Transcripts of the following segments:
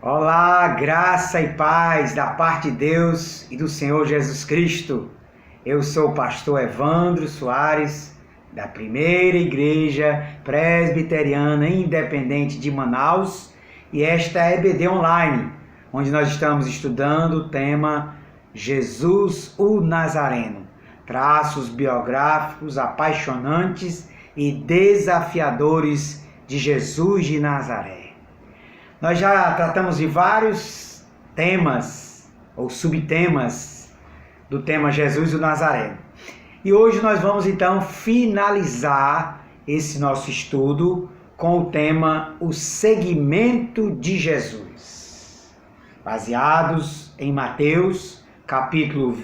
Olá, graça e paz da parte de Deus e do Senhor Jesus Cristo. Eu sou o pastor Evandro Soares, da Primeira Igreja Presbiteriana Independente de Manaus, e esta é EBD Online, onde nós estamos estudando o tema Jesus o Nazareno, traços biográficos apaixonantes e desafiadores de Jesus de Nazaré. Nós já tratamos de vários temas ou subtemas do tema Jesus o Nazareno. E hoje nós vamos então finalizar esse nosso estudo com o tema O Seguimento de Jesus, baseados em Mateus, capítulo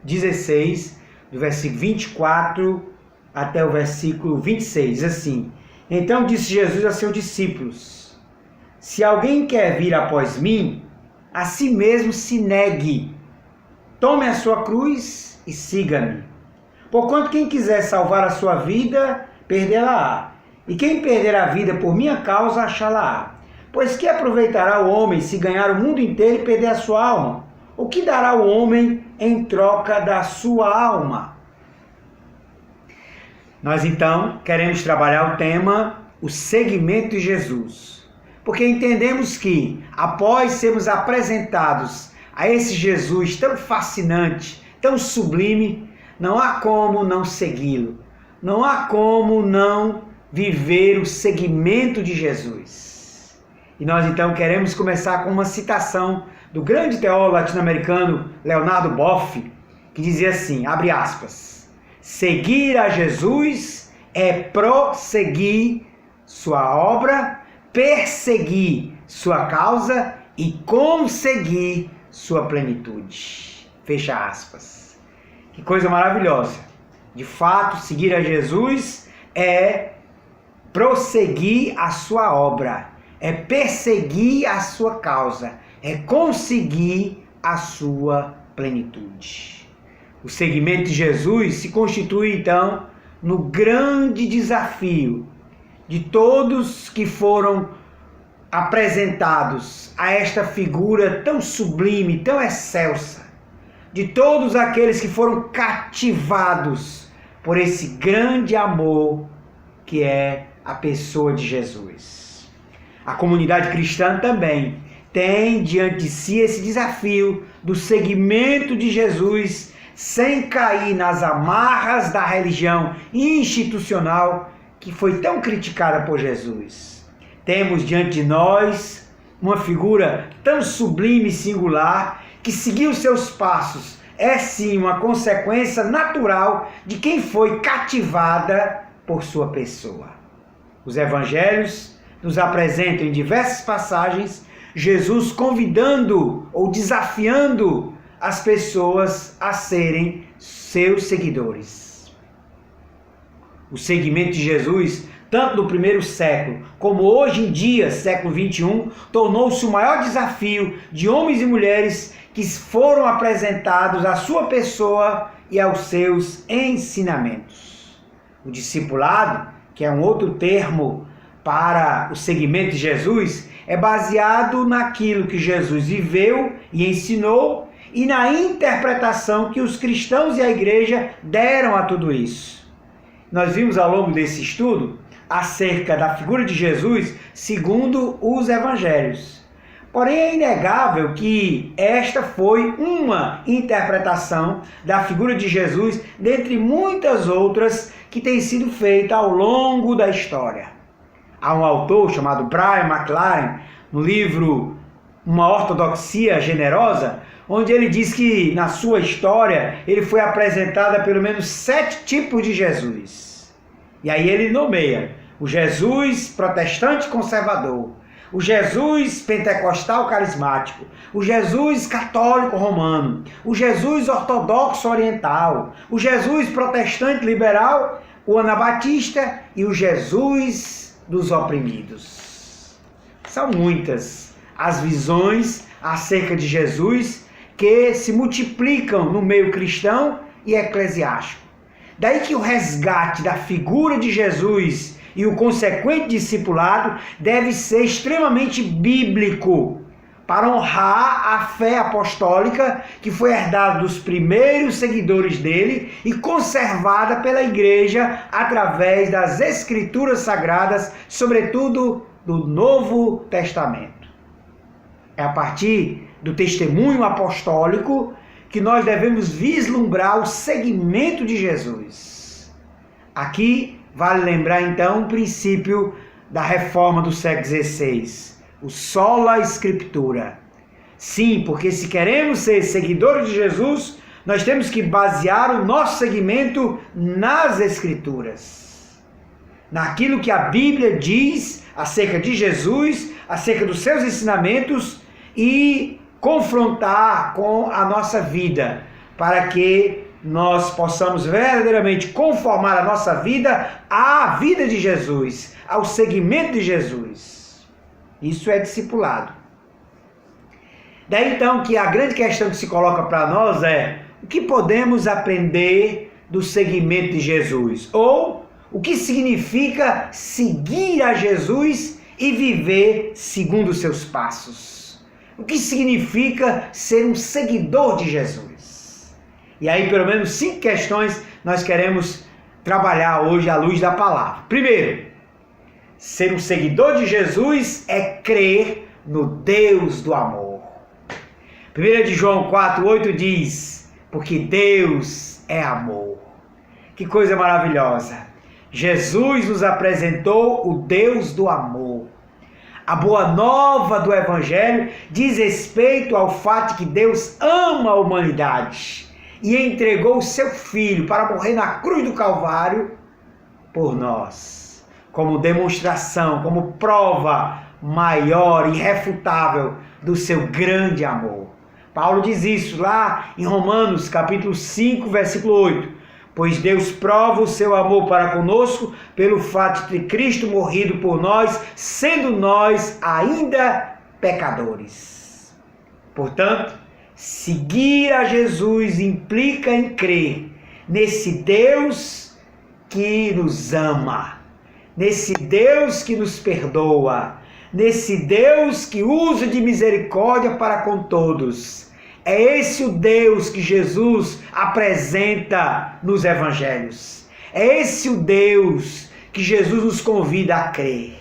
16, do versículo 24 até o versículo 26, diz assim: Então disse Jesus a seus discípulos: Se alguém quer vir após mim, a si mesmo se negue, tome a sua cruz e siga-me. Porquanto quem quiser salvar a sua vida, perdê-la-á. E quem perder a vida por minha causa, achá-la-á. Pois que aproveitará o homem se ganhar o mundo inteiro e perder a sua alma? O que dará o homem em troca da sua alma? Nós então queremos trabalhar o tema, o seguimento de Jesus. Porque entendemos que, após sermos apresentados a esse Jesus tão fascinante, tão sublime, não há como não segui-lo. Não há como não viver o seguimento de Jesus. E nós então queremos começar com uma citação do grande teólogo latino-americano Leonardo Boff, que dizia assim, abre aspas, seguir a Jesus é prosseguir sua obra, perseguir sua causa e conseguir sua plenitude. Fecha aspas. Que coisa maravilhosa. De fato, seguir a Jesus é prosseguir a sua obra, é perseguir a sua causa, é conseguir a sua plenitude. O seguimento de Jesus se constitui, então, no grande desafio de todos que foram apresentados a esta figura tão sublime, tão excelsa, de todos aqueles que foram cativados por esse grande amor que é a pessoa de Jesus. A comunidade cristã também tem diante de si esse desafio do seguimento de Jesus sem cair nas amarras da religião institucional que foi tão criticada por Jesus. Temos diante de nós uma figura tão sublime e singular que seguir os seus passos é sim uma consequência natural de quem foi cativada por sua pessoa. Os evangelhos nos apresentam em diversas passagens Jesus convidando ou desafiando as pessoas a serem seus seguidores. O seguimento de Jesus, tanto no primeiro século como hoje em dia, século XXI, tornou-se o maior desafio de homens e mulheres que foram apresentados à sua pessoa e aos seus ensinamentos. O discipulado, que é um outro termo para o seguimento de Jesus, é baseado naquilo que Jesus viveu e ensinou e na interpretação que os cristãos e a igreja deram a tudo isso. Nós vimos ao longo desse estudo acerca da figura de Jesus segundo os evangelhos. Porém, é inegável que esta foi uma interpretação da figura de Jesus dentre muitas outras que têm sido feitas ao longo da história. Há um autor chamado Brian McLaren, no livro Uma Ortodoxia Generosa, onde ele diz que na sua história ele foi apresentado a pelo menos 7 tipos de Jesus. E aí ele nomeia o Jesus protestante conservador, o Jesus pentecostal carismático, o Jesus católico romano, o Jesus ortodoxo oriental, o Jesus protestante liberal, o anabatista e o Jesus dos oprimidos. São muitas as visões acerca de Jesus que se multiplicam no meio cristão e eclesiástico. Daí que o resgate da figura de Jesus e o consequente discipulado deve ser extremamente bíblico, para honrar a fé apostólica que foi herdada dos primeiros seguidores dele e conservada pela igreja através das Escrituras Sagradas, sobretudo do Novo Testamento. É a partir do testemunho apostólico que nós devemos vislumbrar o seguimento de Jesus. Aqui vale lembrar então o princípio da reforma do século XVI, o sola scriptura. Sim, porque se queremos ser seguidores de Jesus, nós temos que basear o nosso seguimento nas Escrituras, naquilo que a Bíblia diz acerca de Jesus, acerca dos seus ensinamentos, e confrontar com a nossa vida, para que nós possamos verdadeiramente conformar a nossa vida à vida de Jesus, ao seguimento de Jesus. Isso é discipulado. Daí então que a grande questão que se coloca para nós é: o que podemos aprender do seguimento de Jesus? Ou o que significa seguir a Jesus e viver segundo os seus passos? O que significa ser um seguidor de Jesus? E aí, pelo menos 5 questões nós queremos trabalhar hoje à luz da palavra. Primeiro, ser um seguidor de Jesus é crer no Deus do amor. 1 de João 4:8 diz: porque Deus é amor. Que coisa maravilhosa! Jesus nos apresentou o Deus do amor. A boa nova do Evangelho diz respeito ao fato de que Deus ama a humanidade e entregou o seu Filho para morrer na cruz do Calvário por nós, como demonstração, como prova maior, irrefutável do seu grande amor. Paulo diz isso lá em Romanos capítulo 5, versículo 8. Pois Deus prova o seu amor para conosco pelo fato de Cristo morrido por nós, sendo nós ainda pecadores. Portanto, seguir a Jesus implica em crer nesse Deus que nos ama, nesse Deus que nos perdoa, nesse Deus que usa de misericórdia para com todos. É esse o Deus que Jesus apresenta nos evangelhos. É esse o Deus que Jesus nos convida a crer.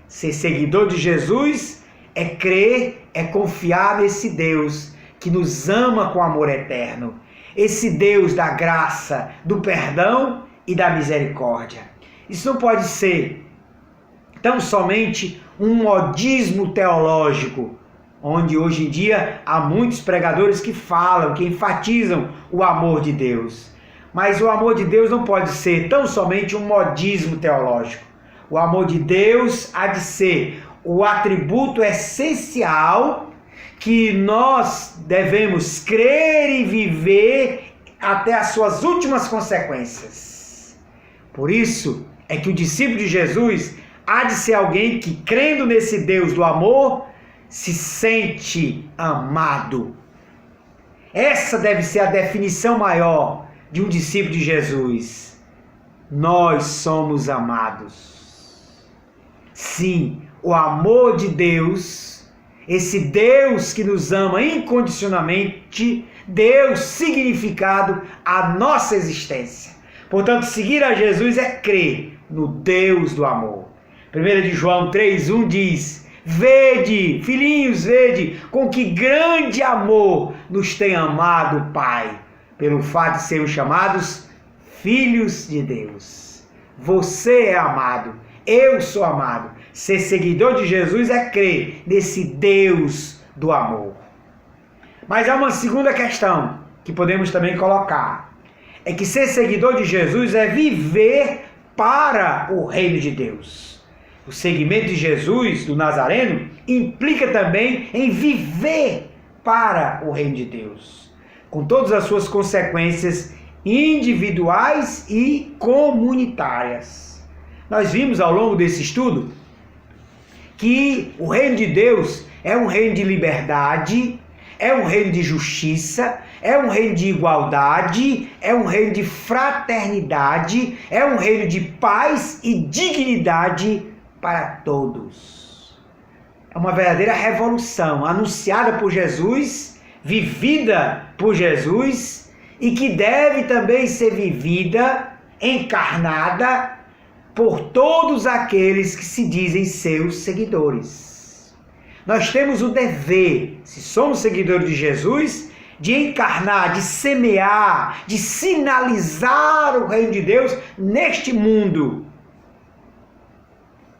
Ser seguidor de Jesus é crer, é confiar nesse Deus que nos ama com amor eterno. Esse Deus da graça, do perdão e da misericórdia. Isso não pode ser tão somente um modismo teológico, onde hoje em dia há muitos pregadores que falam, que enfatizam o amor de Deus. Mas o amor de Deus não pode ser tão somente um modismo teológico. O amor de Deus há de ser o atributo essencial que nós devemos crer e viver até as suas últimas consequências. Por isso é que o discípulo de Jesus há de ser alguém que, crendo nesse Deus do amor, se sente amado. Essa deve ser a definição maior de um discípulo de Jesus. Nós somos amados. Sim, o amor de Deus, esse Deus que nos ama incondicionalmente, deu significado à nossa existência. Portanto, seguir a Jesus é crer no Deus do amor. 1 de João 3:1 diz: vede, filhinhos, vede, com que grande amor nos tem amado o Pai, pelo fato de sermos chamados filhos de Deus. Você é amado, eu sou amado. Ser seguidor de Jesus é crer nesse Deus do amor. Mas há uma segunda questão que podemos também colocar. É que ser seguidor de Jesus é viver para o reino de Deus. O seguimento de Jesus, do Nazareno, implica também em viver para o reino de Deus, com todas as suas consequências individuais e comunitárias. Nós vimos ao longo desse estudo que o reino de Deus é um reino de liberdade, é um reino de justiça, é um reino de igualdade, é um reino de fraternidade, é um reino de paz e dignidade para todos. é uma verdadeira revolução, anunciada por Jesus, vivida por Jesus, e que deve também ser vivida, encarnada, por todos aqueles que se dizem seus seguidores. Nós temos o dever, se somos seguidores de Jesus, de encarnar, de semear, de sinalizar o reino de Deus neste mundo.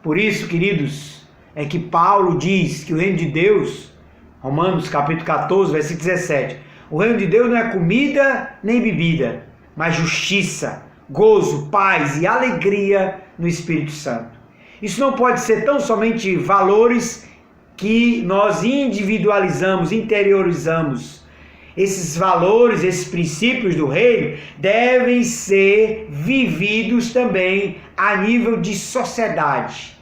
Por isso, queridos, é que Paulo diz que o reino de Deus, Romanos capítulo 14, versículo 17, o reino de Deus não é comida nem bebida, mas justiça, gozo, paz e alegria no Espírito Santo. Isso não pode ser tão somente valores que nós individualizamos, interiorizamos. Esses valores, esses princípios do reino devem ser vividos também a nível de sociedade.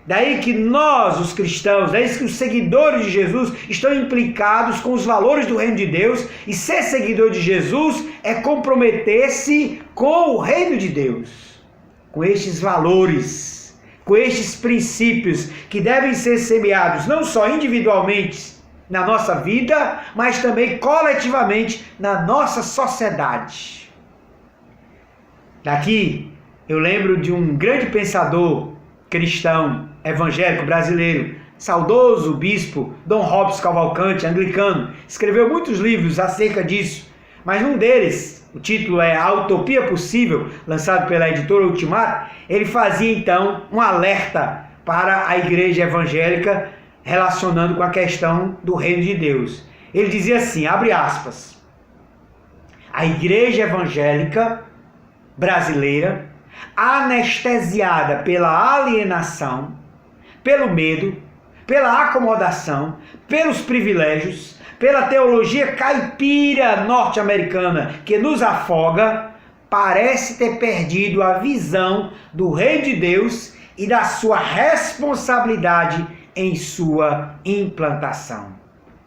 Daí que nós, os cristãos, daí que os seguidores de Jesus estão implicados com os valores do reino de Deus, e ser seguidor de Jesus é comprometer-se com o reino de Deus, com estes valores, com estes princípios que devem ser semeados não só individualmente na nossa vida, mas também coletivamente na nossa sociedade. Daqui eu lembro de um grande pensador cristão, evangélico brasileiro, saudoso bispo Dom Robson Cavalcante, anglicano, escreveu muitos livros acerca disso, mas num deles, o título é A Utopia Possível, lançado pela editora Ultimato, ele fazia então um alerta para a igreja evangélica relacionando com a questão do reino de Deus. Ele dizia assim, abre aspas, a igreja evangélica brasileira, anestesiada pela alienação, pelo medo, pela acomodação, pelos privilégios, pela teologia caipira norte-americana que nos afoga, parece ter perdido a visão do reino de Deus e da sua responsabilidade em sua implantação.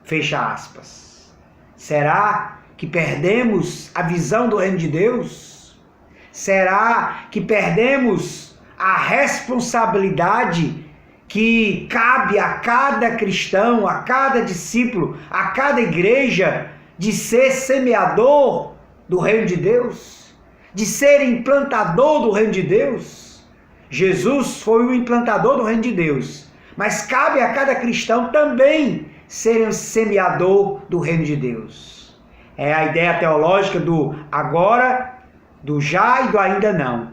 Fecha aspas. Será que perdemos a visão do reino de Deus? Será que perdemos a responsabilidade que cabe a cada cristão, a cada discípulo, a cada igreja, de ser semeador do reino de Deus? De ser implantador do reino de Deus? Jesus foi o implantador do reino de Deus, mas cabe a cada cristão também ser um semeador do reino de Deus. É a ideia teológica do agora, do já e do ainda não.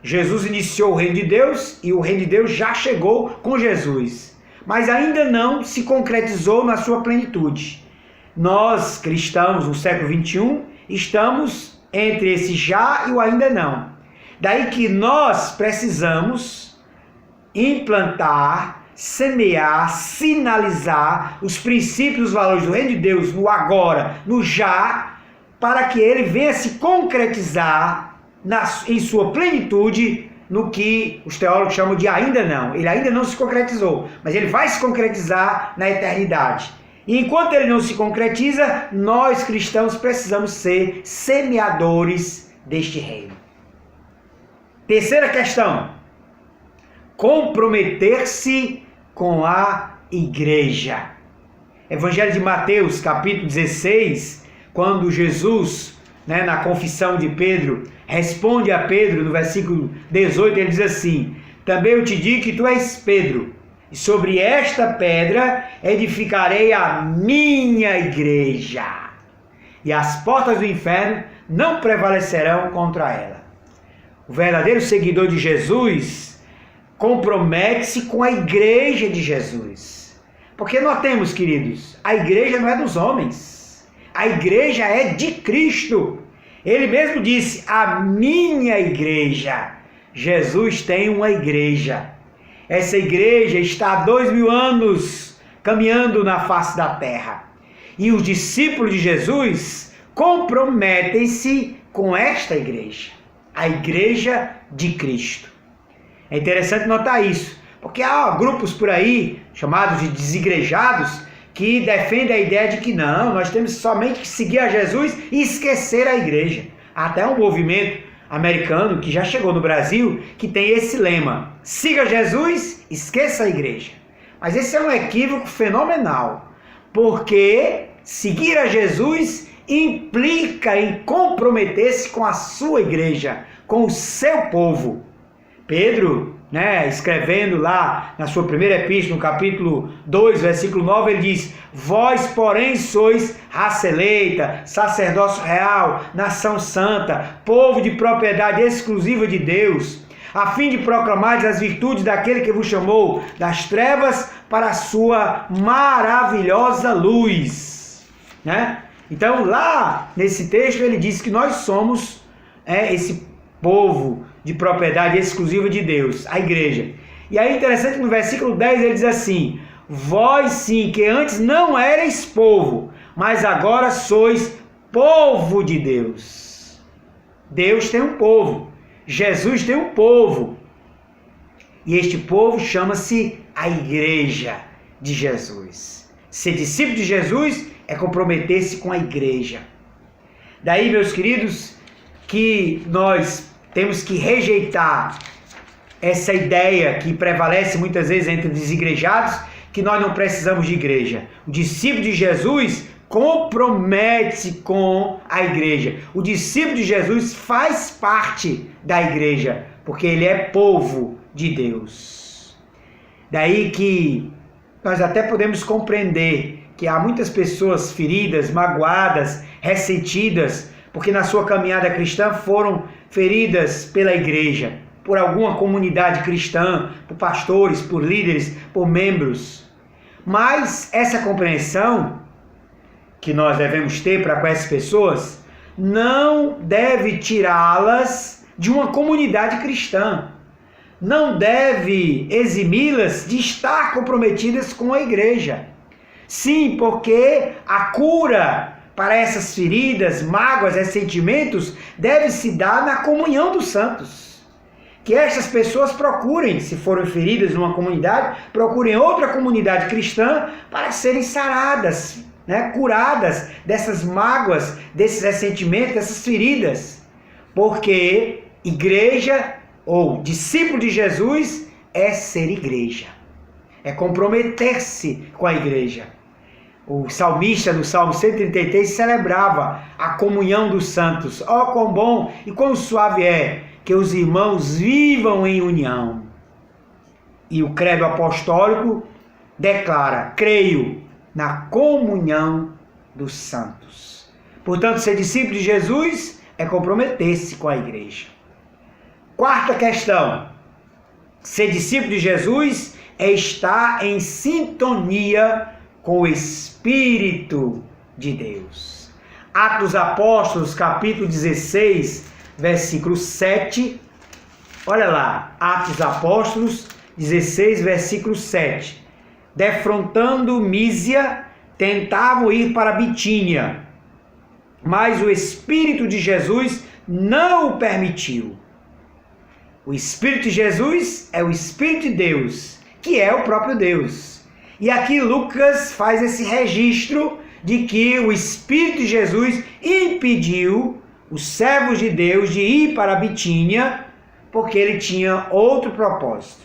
Jesus iniciou o reino de Deus e o reino de Deus já chegou com Jesus, mas ainda não se concretizou na sua plenitude. Nós, cristãos no século XXI, estamos entre esse já e o ainda não. Daí que nós precisamos implantar, semear, sinalizar os princípios e os valores do reino de Deus no agora, no já, para que ele venha se concretizar em sua plenitude no que os teólogos chamam de ainda não. Ele ainda não se concretizou, mas ele vai se concretizar na eternidade. E enquanto ele não se concretiza, nós cristãos precisamos ser semeadores deste reino. Terceira questão: comprometer-se com a igreja. Evangelho de Mateus, capítulo 16, quando Jesus, na confissão de Pedro, responde a Pedro, no versículo 18, ele diz assim: também eu te digo que tu és Pedro, e sobre esta pedra edificarei a minha igreja, e as portas do inferno não prevalecerão contra ela. O verdadeiro seguidor de Jesus compromete-se com a igreja de Jesus. Porque notemos, queridos, a igreja não é dos homens, a igreja é de Cristo. Ele mesmo disse, a minha igreja. Jesus tem uma igreja. Essa igreja está há 2000 anos caminhando na face da terra. E os discípulos de Jesus comprometem-se com esta igreja, a igreja de Cristo. É interessante notar isso, porque há grupos por aí, chamados de desigrejados, que defendem a ideia de que não, nós temos somente que seguir a Jesus e esquecer a igreja. Há até um movimento americano que já chegou no Brasil, que tem esse lema: siga Jesus, esqueça a igreja. Mas esse é um equívoco fenomenal, porque seguir a Jesus implica em comprometer-se com a sua igreja, com o seu povo. Pedro, escrevendo lá na sua primeira epístola, no capítulo 2, versículo 9, ele diz: vós, porém, sois raça eleita, sacerdócio real, nação santa, povo de propriedade exclusiva de Deus, a fim de proclamar as virtudes daquele que vos chamou das trevas para a sua maravilhosa luz. Então, lá nesse texto, ele diz que nós somos esse povo de propriedade exclusiva de Deus, a igreja. E aí, interessante que no versículo 10 ele diz assim: vós sim, que antes não erais povo, mas agora sois povo de Deus. Deus tem um povo, Jesus tem um povo, e este povo chama-se a igreja de Jesus. Ser discípulo de Jesus é comprometer-se com a igreja. Daí, meus queridos, que nós temos que rejeitar essa ideia que prevalece muitas vezes entre desigrejados, que nós não precisamos de igreja. O discípulo de Jesus compromete-se com a igreja. O discípulo de Jesus faz parte da igreja, porque ele é povo de Deus. Daí que nós até podemos compreender que há muitas pessoas feridas, magoadas, ressentidas, porque na sua caminhada cristã foram feridas pela igreja, por alguma comunidade cristã, por pastores, por líderes, por membros. Mas essa compreensão que nós devemos ter para com essas pessoas não deve tirá-las de uma comunidade cristã, não deve eximi-las de estar comprometidas com a igreja. Sim, porque a cura para essas feridas, mágoas, ressentimentos, deve se dar na comunhão dos santos. Que estas pessoas procurem, se forem feridas numa comunidade, procurem outra comunidade cristã para serem saradas, curadas dessas mágoas, desses ressentimentos, dessas feridas. Porque igreja ou discípulo de Jesus é ser igreja, é comprometer-se com a igreja. O salmista, no Salmo 133, celebrava a comunhão dos santos. Oh, quão bom e quão suave é que os irmãos vivam em união. E o credo apostólico declara: creio na comunhão dos santos. Portanto, ser discípulo de Jesus é comprometer-se com a igreja. Quarta questão: ser discípulo de Jesus é estar em sintonia com o Espírito de Deus. Atos dos Apóstolos, capítulo 16, versículo 7. Olha lá, Atos dos Apóstolos, 16, versículo 7. Defrontando Mísia, tentavam ir para Bitínia, mas o Espírito de Jesus não o permitiu. O Espírito de Jesus é o Espírito de Deus, que é o próprio Deus. E aqui Lucas faz esse registro de que o Espírito de Jesus impediu os servos de Deus de ir para a Bitínia, porque ele tinha outro propósito.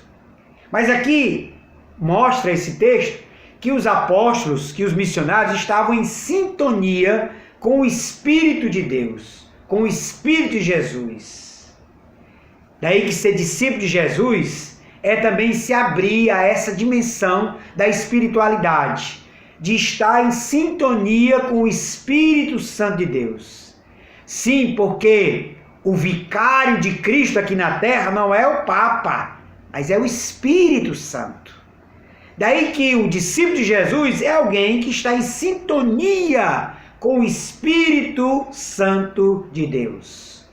Mas aqui mostra esse texto que os apóstolos, que os missionários estavam em sintonia com o Espírito de Deus, com o Espírito de Jesus. Daí que ser discípulo de Jesus é também se abrir a essa dimensão da espiritualidade, de estar em sintonia com o Espírito Santo de Deus. Sim, porque o vicário de Cristo aqui na terra não é o Papa, mas é o Espírito Santo. Daí que o discípulo de Jesus é alguém que está em sintonia com o Espírito Santo de Deus.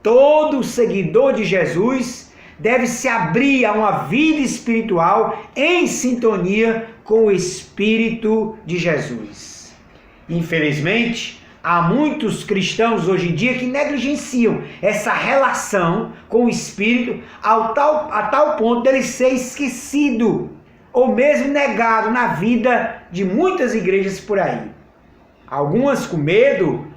Todo seguidor de Jesus deve se abrir a uma vida espiritual em sintonia com o Espírito de Jesus. Infelizmente, há muitos cristãos hoje em dia que negligenciam essa relação com o Espírito a tal ponto dele ser esquecido ou mesmo negado na vida de muitas igrejas por aí. Algumas, com medo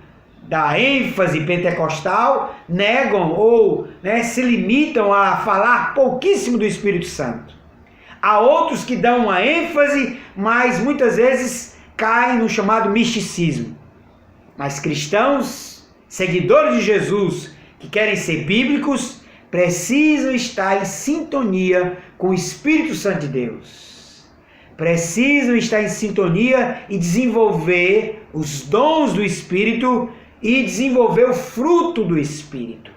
da ênfase pentecostal, negam ou se limitam a falar pouquíssimo do Espírito Santo. Há outros que dão uma ênfase, mas muitas vezes caem no chamado misticismo. Mas cristãos, seguidores de Jesus, que querem ser bíblicos, precisam estar em sintonia com o Espírito Santo de Deus. Precisam estar em sintonia e desenvolver os dons do Espírito e desenvolver o fruto do Espírito.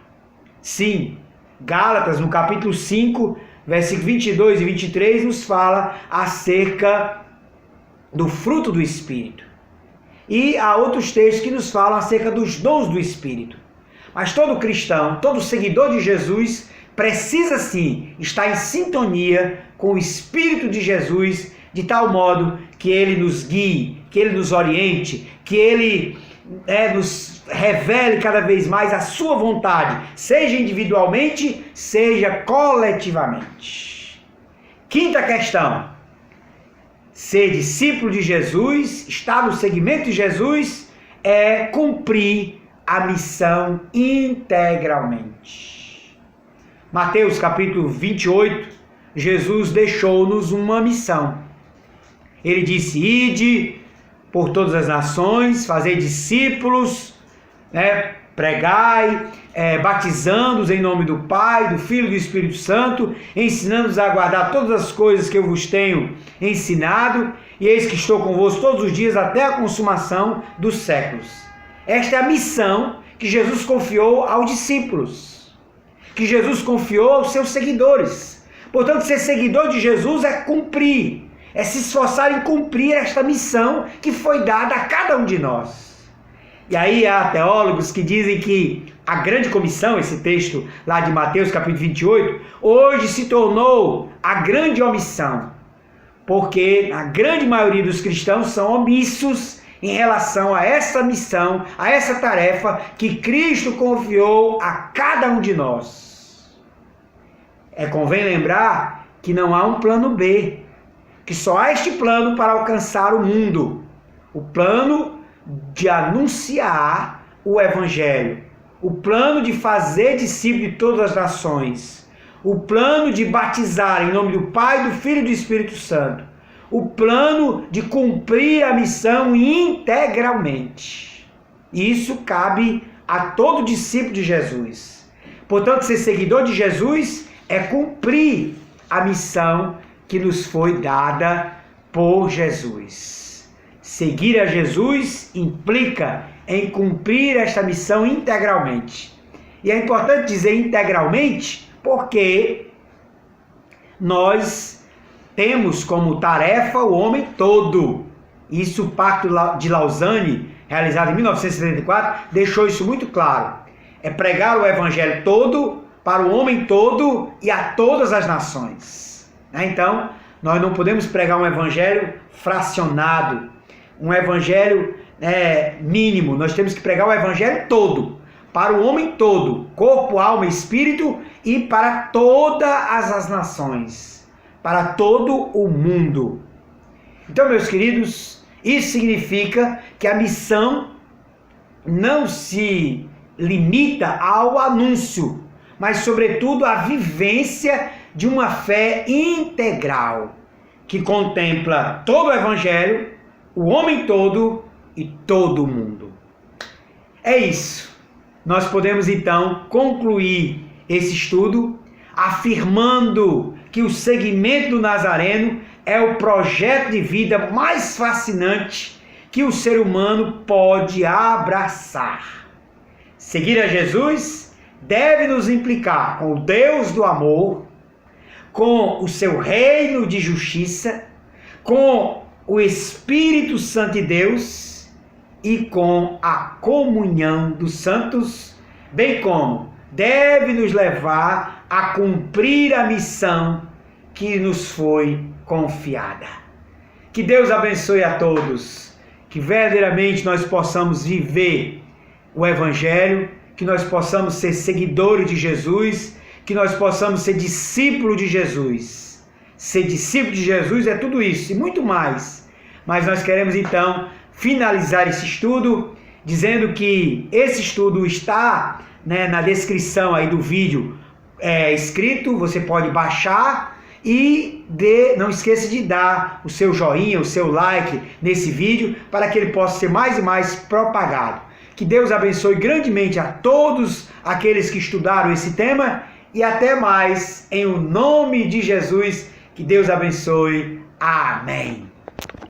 Sim, Gálatas, no capítulo 5, versículos 22 e 23, nos fala acerca do fruto do Espírito. E há outros textos que nos falam acerca dos dons do Espírito. Mas todo cristão, todo seguidor de Jesus, precisa sim estar em sintonia com o Espírito de Jesus, de tal modo que ele nos guie, que ele nos oriente, que ele nos revele cada vez mais a sua vontade, seja individualmente, seja coletivamente. Quinta questão: ser discípulo de Jesus, estar no seguimento de Jesus, é cumprir a missão integralmente. Mateus capítulo 28, Jesus deixou-nos uma missão. Ele disse: ide por todas as nações, fazei discípulos, pregai, batizando-os em nome do Pai, do Filho e do Espírito Santo, ensinando-os a guardar todas as coisas que eu vos tenho ensinado, e eis que estou convosco todos os dias até a consumação dos séculos. Esta é a missão que Jesus confiou aos discípulos, que Jesus confiou aos seus seguidores. Portanto, ser seguidor de Jesus é cumprir, é se esforçar em cumprir esta missão que foi dada a cada um de nós. E aí há teólogos que dizem que a grande comissão, esse texto lá de Mateus capítulo 28, hoje se tornou a grande omissão, porque a grande maioria dos cristãos são omissos em relação a essa missão, a essa tarefa que Cristo confiou a cada um de nós. Convém lembrar que não há um plano B, que só há este plano para alcançar o mundo, o plano de anunciar o Evangelho, o plano de fazer discípulo de todas as nações, o plano de batizar em nome do Pai, do Filho e do Espírito Santo, o plano de cumprir a missão integralmente. Isso cabe a todo discípulo de Jesus. Portanto, ser seguidor de Jesus é cumprir a missão que nos foi dada por Jesus. Seguir a Jesus implica em cumprir esta missão integralmente. E é importante dizer integralmente porque nós temos como tarefa o homem todo. Isso, o Pacto de Lausanne, realizado em 1974, deixou isso muito claro. É pregar o Evangelho todo para o homem todo e a todas as nações. Então, nós não podemos pregar um Evangelho fracionado, um Evangelho mínimo. Nós temos que pregar o Evangelho todo, para o homem todo, corpo, alma e espírito, e para todas as nações, para todo o mundo. Então, meus queridos, isso significa que a missão não se limita ao anúncio, mas sobretudo à vivência de uma fé integral, que contempla todo o Evangelho, o homem todo e todo o mundo. É isso. Nós podemos então concluir esse estudo afirmando que o seguimento do Nazareno é o projeto de vida mais fascinante que o ser humano pode abraçar. Seguir a Jesus deve nos implicar com o Deus do amor, com o seu reino de justiça, com o Espírito Santo de Deus e com a comunhão dos santos, bem como deve nos levar a cumprir a missão que nos foi confiada. Que Deus abençoe a todos, que verdadeiramente nós possamos viver o Evangelho, que nós possamos ser seguidores de Jesus, que nós possamos ser discípulos de Jesus. Ser discípulo de Jesus é tudo isso e muito mais. Mas nós queremos então finalizar esse estudo dizendo que esse estudo está na descrição aí do vídeo escrito, você pode baixar e não esqueça de dar o seu joinha, o seu like nesse vídeo, para que ele possa ser mais e mais propagado. Que Deus abençoe grandemente a todos aqueles que estudaram esse tema e até mais, em o nome de Jesus, que Deus abençoe. Amém.